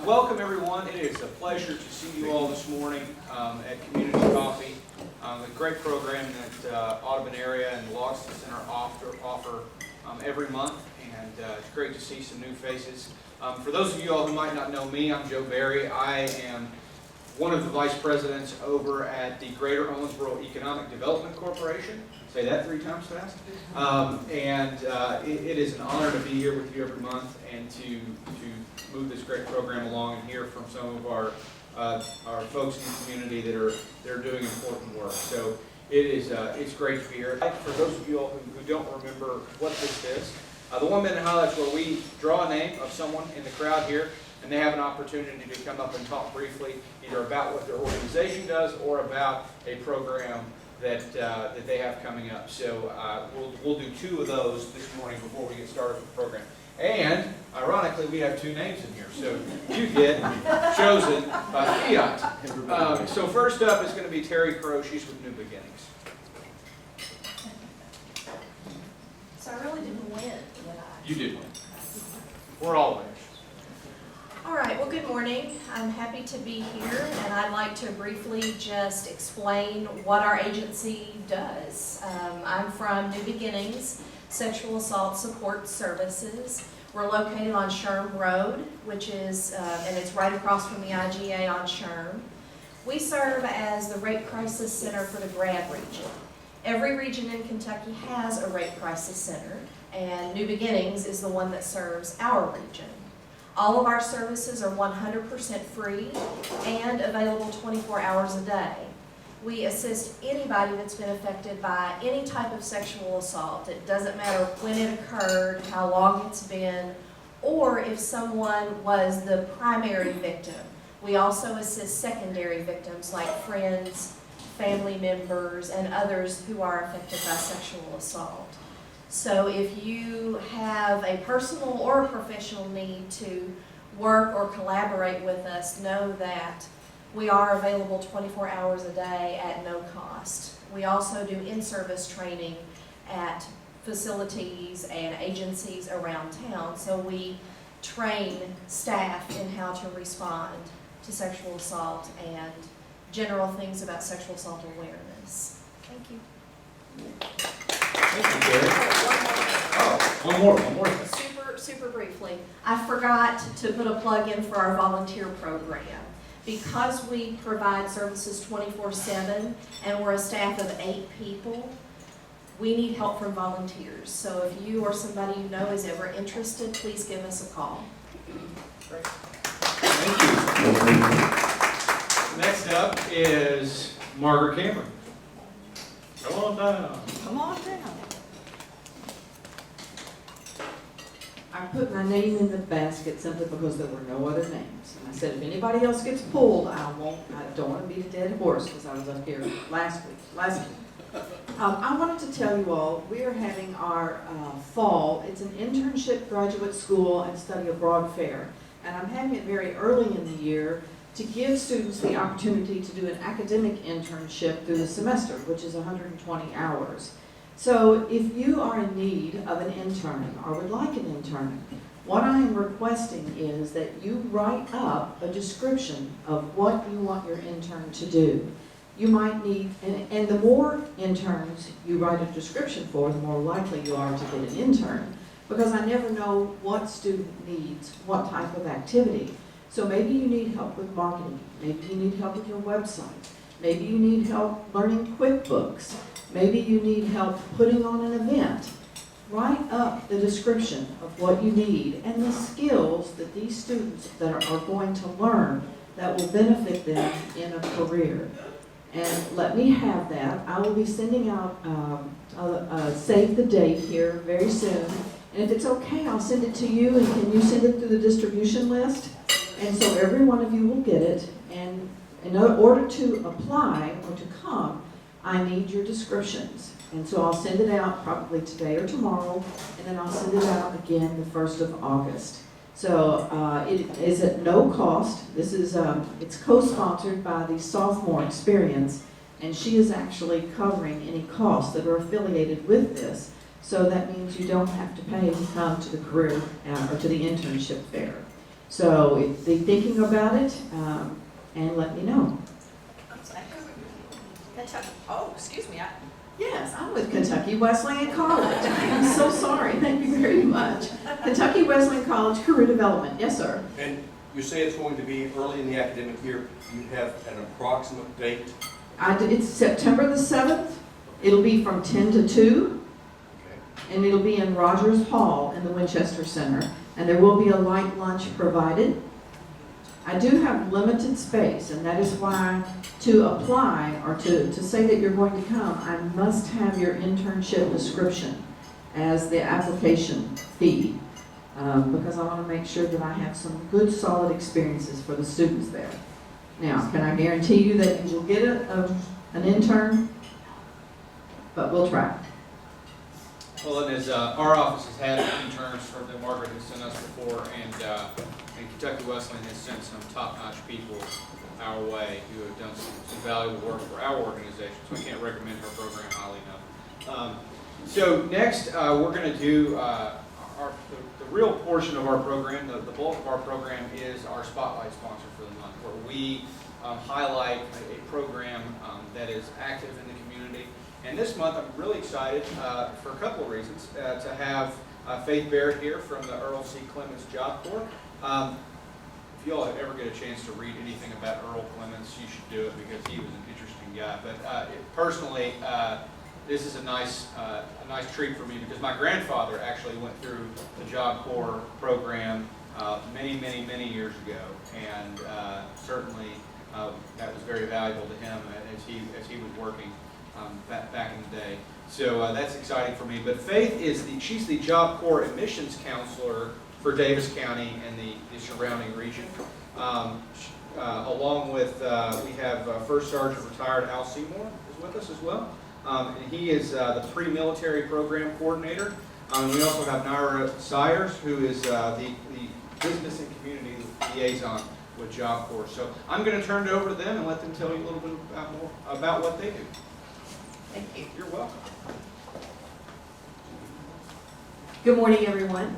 Welcome everyone. It is a pleasure to see you all this morning at Community Coffee. A great program that Audubon area and the Law Center offer every month, and it's great to see some new faces. For those of you all who might not know me, I'm Joe Berry. I am one of the vice presidents over at the Greater Owensboro Economic Development Corporation. Say that 3 times fast. It is an honor to be here with you every month and to move this great program along and hear from some of our folks in the community that are doing important work. So it's great to be here. For those of you all who don't remember what this is, the 1 minute highlights where we draw a name of someone in the crowd here, and they have an opportunity to come up and talk briefly either about what their organization does or about a program that they have coming up. So we'll do 2 of those this morning before we get started with the program. And ironically, we have 2 names in here, so you get chosen by Fiat. So first up is going to be Terry Crow. She's with New Beginnings. So I really didn't win, did I? You did win. We're all winners. All right, well, good morning. I'm happy to be here, and I'd like to briefly just explain what our agency does. I'm from New Beginnings Sexual Assault Support Services. We're located on Sherm Road, which is, and it's right across from the IGA on Sherm. We serve as the Rape Crisis Center for the Grad region. Every region in Kentucky has a Rape Crisis Center, and New Beginnings is the one that serves our region. All of our services are 100% free and available 24 hours a day. We assist anybody that's been affected by any type of sexual assault. It doesn't matter when it occurred, how long it's been, or if someone was the primary victim. We also assist secondary victims like friends, family members, and others who are affected by sexual assault. So if you have a personal or a professional need to work or collaborate with us, know that we are available 24 hours a day at no cost. We also do in-service training at facilities and agencies around town. So we train staff in how to respond to sexual assault and general things about sexual assault awareness. Thank you. Thank you, Terry. One more. Super briefly, I forgot to put a plug in for our volunteer program. Because we provide services 24/7 and we're a staff of 8 people, we need help from volunteers. So if you or somebody you know is ever interested, please give us a call. Great. Thank you. Next up is Margaret Cameron. Come on down. Come on down. I put my name in the basket simply because there were no other names. And I said, if anybody else gets pulled, I don't want to beat a dead horse because I was up here last week. I wanted to tell you all, we are having our fall. It's an internship, graduate school, and study abroad fair. And I'm having it very early in the year to give students the opportunity to do an academic internship through the semester, which is 120 hours. So if you are in need of an intern or would like an intern, what I am requesting is that you write up a description of what you want your intern to do. You might need, and the more interns you write a description for, the more likely you are to get an intern, because I never know what student needs what type of activity. So maybe you need help with marketing, maybe you need help with your website, maybe you need help learning QuickBooks, maybe you need help putting on an event. Write up the description of what you need and the skills that these students that are going to learn that will benefit them in a career. And let me have that. I will be sending out save the date here very soon. And if it's okay, I'll send it to you, and can you send it through the distribution list? And so every one of you will get it. And in order to apply or to come, I need your descriptions. And so I'll send it out probably today or tomorrow, and then I'll send it out again the 1st of August. So it is at no cost. This is it's co-sponsored by the Sophomore Experience, and she is actually covering any costs that are affiliated with this. So that means you don't have to pay to come to the career or to the internship fair. So if they're thinking about it, and let me know. Kentucky. Oh, excuse me. Yes, I'm with Kentucky Wesleyan College. I'm so sorry. Thank you very much. Kentucky Wesleyan College Career Development. Yes, sir. And you say it's going to be early in the academic year. Do you have an approximate date? It's September the 7th. It'll be from 10 to 2, Okay. and it'll be in Rogers Hall in the Winchester Center. And there will be a light lunch provided. I do have limited space, and that is why to apply or to say that you're going to come, I must have your internship description as the application fee, because I want to make sure that I have some good, solid experiences for the students there. Now, can I guarantee you that you will get an intern? But we'll try. Well, and as our office has had interns from that Margaret has sent us before, and Kentucky Wesleyan has sent some top-notch people our way who have done some valuable work for our organization, so I can't recommend her program highly enough. So next, we're going to do the real portion of our program, the bulk of our program is our Spotlight sponsor for the month, where we highlight a program that is active in the community. And this month, I'm really excited for a couple of reasons to have Faith Barrett here from the Earl C. Clements Job Corps. If you all ever get a chance to read anything about Earl Clements, you should do it because he was an interesting guy. But personally, this is a nice treat for me because my grandfather actually went through the Job Corps program many years ago, and certainly that was very valuable to him as he was working back in the day. So that's exciting for me. But Faith she's the Job Corps admissions counselor for Davis County and the surrounding region. Along with, we have First Sergeant retired Al Seymour is with us as well. And he is the pre-military program coordinator. We also have Naira Sayers, who is the business and community liaison with Job Corps. So I'm going to turn it over to them and let them tell you a little bit more about what they do. Thank you. You're welcome. Good morning, everyone.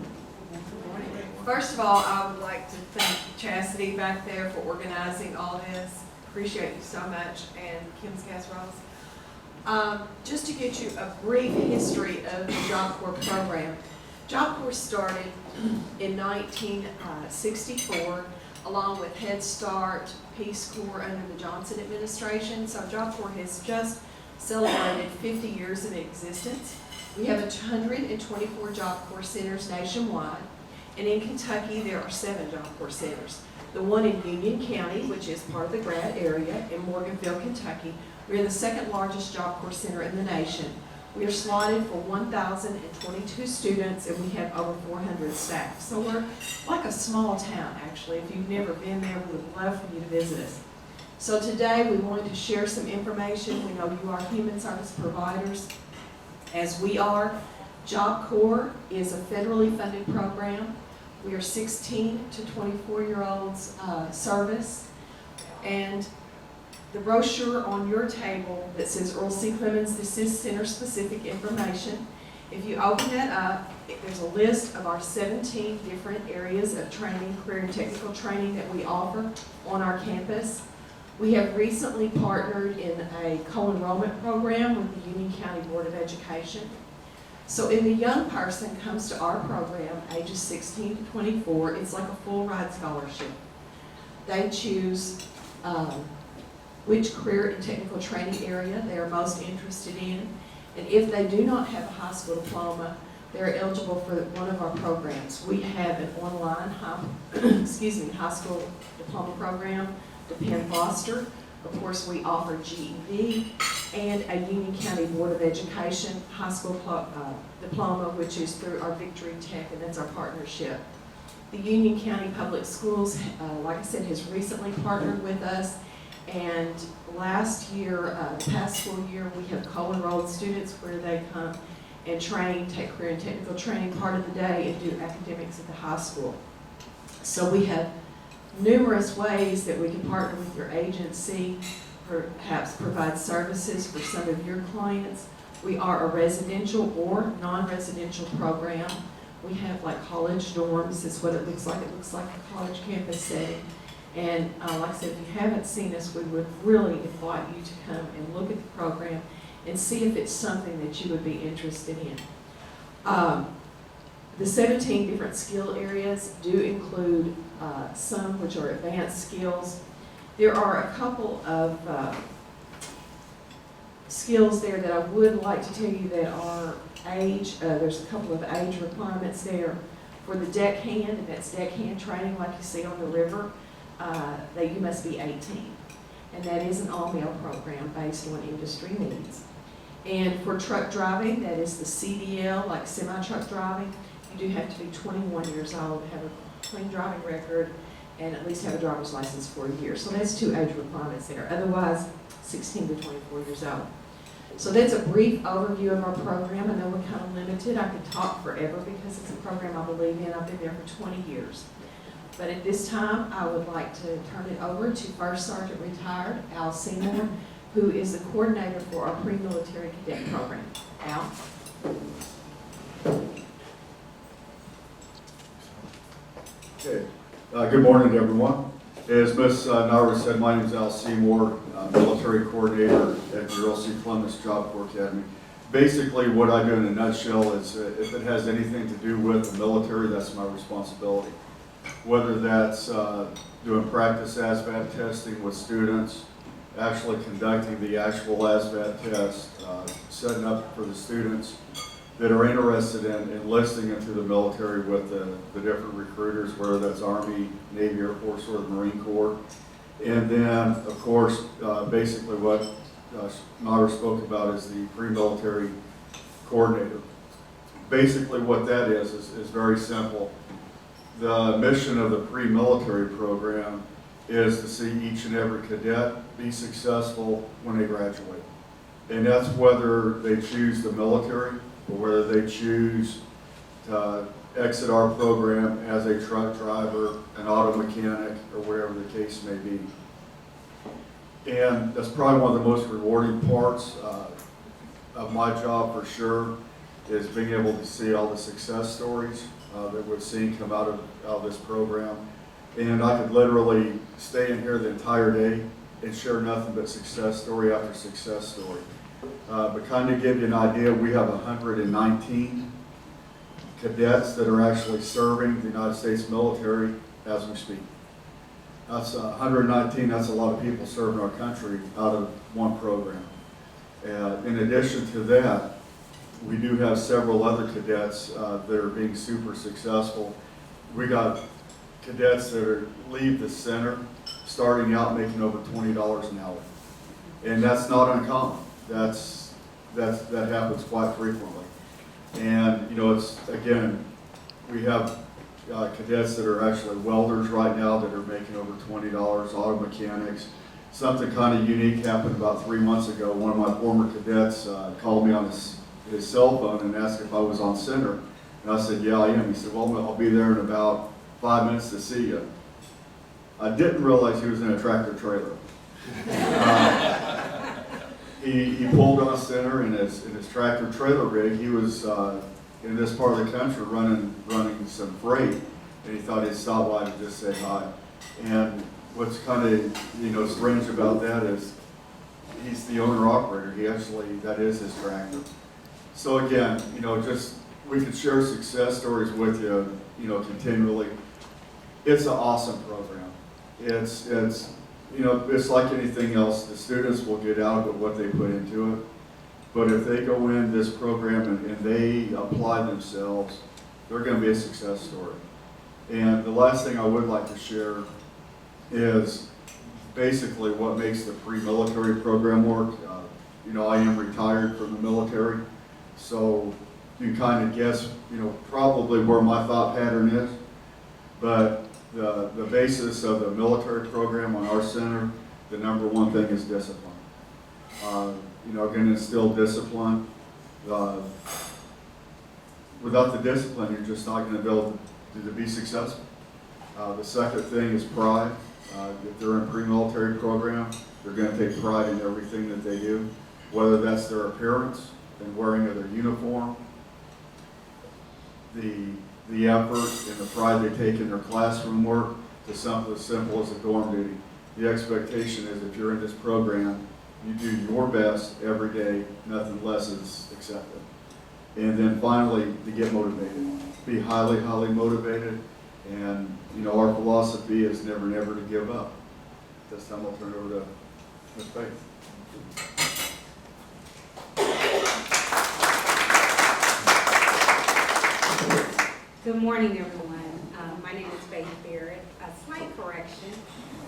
First of all, I would like to thank Chastity back there for organizing all this. Appreciate you so much, and Kim's Casseroles. Just to get you a brief history of the Job Corps program. Job Corps started in 1964 along with Head Start, Peace Corps under the Johnson administration. So Job Corps has just celebrated 50 years of existence. We have 124 Job Corps centers nationwide, and in Kentucky there are 7 Job Corps centers. The one in Union County, which is part of the Grad area, in Morganville, Kentucky. We are the second largest Job Corps center in the nation. We are slotted for 1,022 students, and we have over 400 staff. So we're like a small town, actually. If you've never been there, we would love for you to visit us. So today we wanted to share some information. We know you are human service providers, as we are. Job Corps is a federally funded program. We are 16 to 24-year-olds service. And the brochure on your table that says Earl C. Clements, this is center-specific information. If you open that up, there's a list of our 17 different areas of training, career and technical training that we offer on our campus. We have recently partnered in a co-enrollment program with the Union County Board of Education. So if a young person comes to our program, ages 16 to 24, it's like a full ride scholarship. They choose which career and technical training area they are most interested in. And if they do not have a high school diploma, they're eligible for one of our programs. We have an online high school diploma program, the Penn Foster. Of course, we offer GED and a Union County Board of Education high school diploma, which is through our Victory Tech, and that's our partnership. The Union County Public Schools, like I said, has recently partnered with us. And last year, the past school year, we have co-enrolled students where they come and train, take career and technical training part of the day and do academics at the high school. So we have numerous ways that we can partner with your agency, perhaps provide services for some of your clients. We are a residential or non-residential program. We have like college dorms, is what it looks like. It looks like a college campus setting. And like I said, if you haven't seen us, we would really invite you to come and look at the program and see if it's something that you would be interested in. The 17 different skill areas do include some which are advanced skills. There are a couple of skills there that I would like to tell you that are age. There's a couple of age requirements there. For the deckhand, and that's deckhand training like you see on the river, that you must be 18. And that is an all-male program based on industry needs. And for truck driving, that is the CDL, like semi-truck driving, you do have to be 21 years old, have a clean driving record, and at least have a driver's license for a year. So that's 2 age requirements there. Otherwise, 16 to 24 years old. So that's a brief overview of our program. I know we're kind of limited. I could talk forever because it's a program I believe in. I've been there for 20 years. But at this time, I would like to turn it over to First Sergeant Retired Al Seymour, who is the coordinator for our pre-military cadet program. Al? Okay. Good morning, everyone. As Ms. Narva said, my name is Al Seymour, military coordinator at your L.C. Clements Job Corps Academy. Basically, what I do in a nutshell is if it has anything to do with the military, that's my responsibility. Whether that's doing practice ASVAB testing with students, actually conducting the actual ASVAB test, setting up for the students that are interested in enlisting into the military with the different recruiters, whether that's Army, Navy, Air Force, or the Marine Corps. And then, of course, basically what Nader spoke about is the pre-military coordinator. Basically what that is very simple. The mission of the pre-military program is to see each and every cadet be successful when they graduate. And that's whether they choose the military or whether they choose to exit our program as a truck driver, an auto mechanic, or whatever the case may be. And that's probably one of the most rewarding parts of my job for sure, is being able to see all the success stories that we've seen come out of this program. And I could literally stay in here the entire day and share nothing but success story after success story. But kind of give you an idea, we have 119 cadets that are actually serving the United States military as we speak. That's 119, that's a lot of people serving our country out of one program. In addition to that, we do have several other cadets that are being super successful. We got cadets that leave the center starting out making over $20 an hour. And that's not uncommon. That happens quite frequently. And, you know, it's, again, we have cadets that are actually welders right now that are making over $20, auto mechanics. Something kind of unique happened about 3 months ago. One of my former cadets called me on his cell phone and asked if I was on center. And I said, yeah, I am. He said, well, I'll be there in about 5 minutes to see you. I didn't realize he was in a tractor trailer. He pulled on center in his tractor trailer rig. He was in this part of the country running some freight, and he thought he'd stop by to just say hi. And what's kind of strange about that is he's the owner-operator. He actually, that is his tractor. So again, just we could share success stories with you, continually. It's an awesome program. It's like anything else. The students will get out of it what they put into it. But if they go in this program and they apply themselves, they're going to be a success story. And the last thing I would like to share is basically what makes the pre-military program work. I am retired from the military, so you kind of guess, probably where my thought pattern is. But the basis of the military program on our center, the number one thing is discipline. We're going to instill discipline. Without the discipline, you're just not going to be able to be successful. The second thing is pride. If they're in a pre-military program, they're going to take pride in everything that they do, whether that's their appearance and wearing of their uniform, the effort and the pride they take in their classroom work to something as simple as a dorm duty. The expectation is if you're in this program, you do your best every day, nothing less is accepted. And then finally, to get motivated, be highly, highly motivated. And, you know, our philosophy is never, never to give up. This time I'll turn it over to Ms. Faith. Good morning, everyone. My name is Faith Barrett. A slight correction.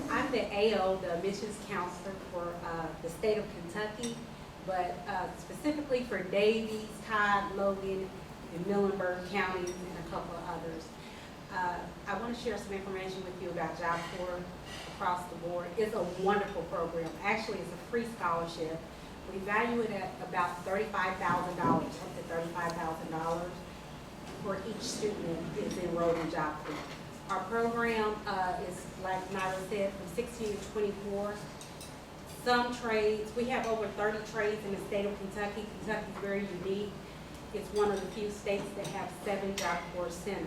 I'm the AO, the admissions counselor for the state of Kentucky, but specifically for Davies, Todd, Logan, and Muhlenberg counties, and a couple of others. I want to share some information with you about Job Corps across the board. It's a wonderful program. Actually, it's a free scholarship. We value it at about $35,000, up to $35,000 for each student that is enrolled in Job Corps. Our program is, like Myra said, from 16 to 24. Some trades, we have over 30 trades in the state of Kentucky. Kentucky is very unique. It's one of the few states that have 7 Job Corps centers.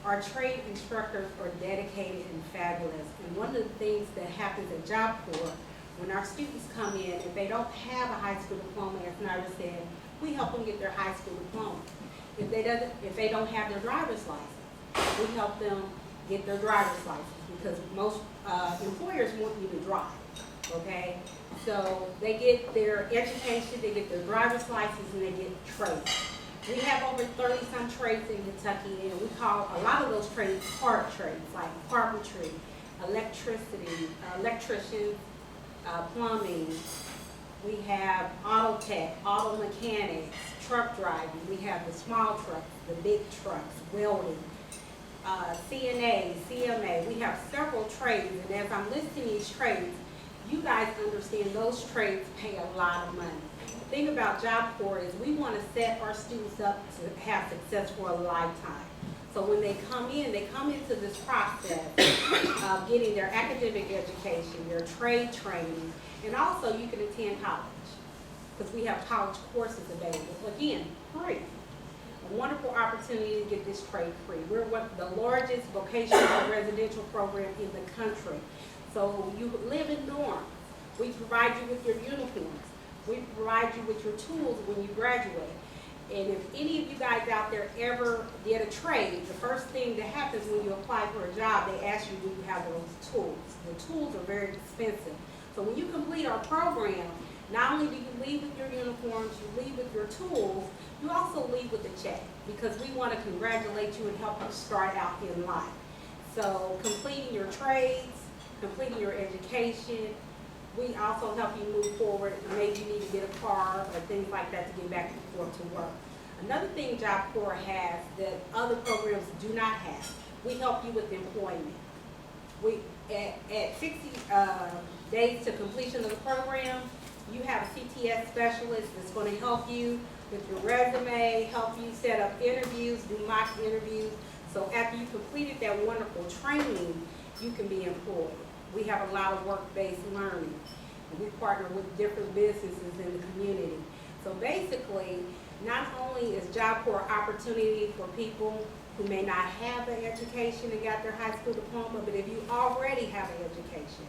Our trade instructors are dedicated and fabulous. And one of the things that happens at Job Corps, when our students come in, if they don't have a high school diploma, as Myra said, we help them get their high school diploma. If they don't have their driver's license, we help them get their driver's license because most employers want you to drive, okay? So they get their education, they get their driver's license, and they get trades. We have over 30-some trades in Kentucky, and we call a lot of those trades hard trades, like carpentry, electricity, electricians, plumbing. We have auto tech, auto mechanics, truck driving. We have the small trucks, the big trucks, welding, CNA, CMA. We have several trades, and as I'm listing these trades, you guys understand those trades pay a lot of money. The thing about Job Corps is we want to set our students up to have success for a lifetime. So when they come into this process of getting their academic education, their trade training, and also you can attend college because we have college courses available. Again, free. A wonderful opportunity to get this trade free. We're the largest vocational residential program in the country. So you live in dorms. We provide you with your uniforms. We provide you with your tools when you graduate. And if any of you guys out there ever get a trade, the first thing that happens when you apply for a job, they ask you, do you have those tools? The tools are very expensive. So when you complete our program, not only do you leave with your uniforms, you leave with your tools, you also leave with a check because we want to congratulate you and help you start out in life. So completing your trades, completing your education, we also help you move forward. Maybe you need to get a car or things like that to get back and forth to work. Another thing Job Corps has that other programs do not have, we help you with employment. We at 60 days to completion of the program, you have a CTS specialist that's going to help you with your resume, help you set up interviews, do mock interviews. So after you completed that wonderful training, you can be employed. We have a lot of work-based learning. And we partner with different businesses in the community. So basically, not only is Job Corps an opportunity for people who may not have an education and got their high school diploma, but if you already have an education,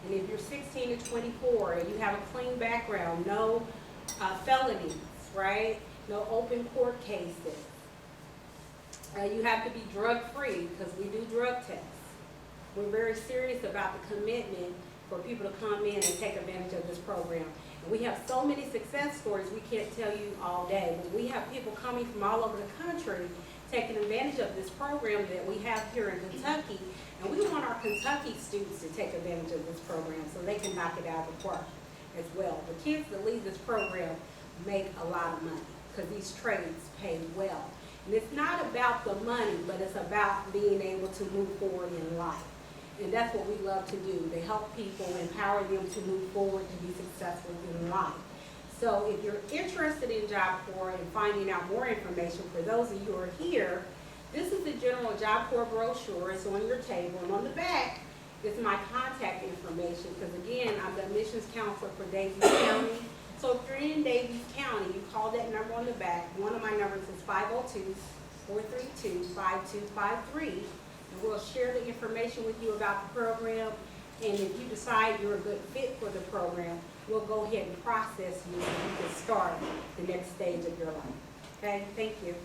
and if you're 16 to 24 and you have a clean background, no felonies, right? No open court cases. You have to be drug-free because we do drug tests. We're very serious about the commitment for people to come in and take advantage of this program. And we have so many success stories we can't tell you all day, but we have people coming from all over the country taking advantage of this program that we have here in Kentucky, and we want our Kentucky students to take advantage of this program so they can knock it out of the park as well. The kids that leave this program make a lot of money because these trades pay well. And it's not about the money, but it's about being able to move forward in life. And that's what we love to do, to help people, empower them to move forward, to be successful in life. So if you're interested in Job Corps and finding out more information, for those of you who are here, this is the general Job Corps brochure. It's on your table. And on the back is my contact information, because again, I'm the admissions counselor for Davies County. So if you're in Davies County, you call that number on the back. One of my numbers is 432-5253. And we'll share the information with you about the program. And if you decide you're a good fit for the program, we'll go ahead and process you so you can start the next stage of your life. Okay, thank you.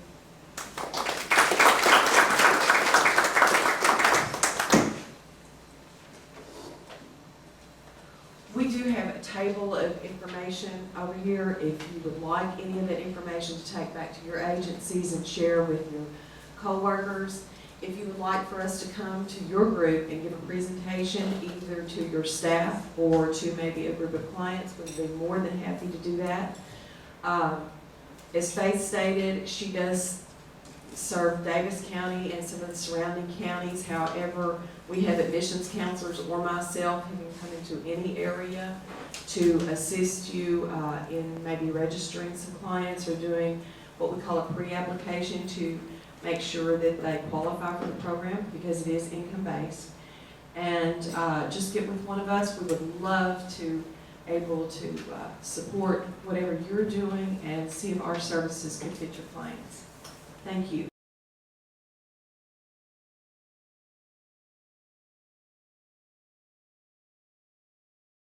We do have a table of information over here if you would like any of that information to take back to your agencies and share with your coworkers. If you would like for us to come to your group and give a presentation either to your staff or to maybe a group of clients, we'd be more than happy to do that. As Faith stated, she does serve Davis County and some of the surrounding counties. However, we have admissions counselors or myself who can come into any area to assist you in maybe registering some clients or doing what we call a pre-application to make sure that they qualify for the program because it is income-based. And just get with one of us. We would love to able to support whatever you're doing and see if our services can fit your clients. Thank you.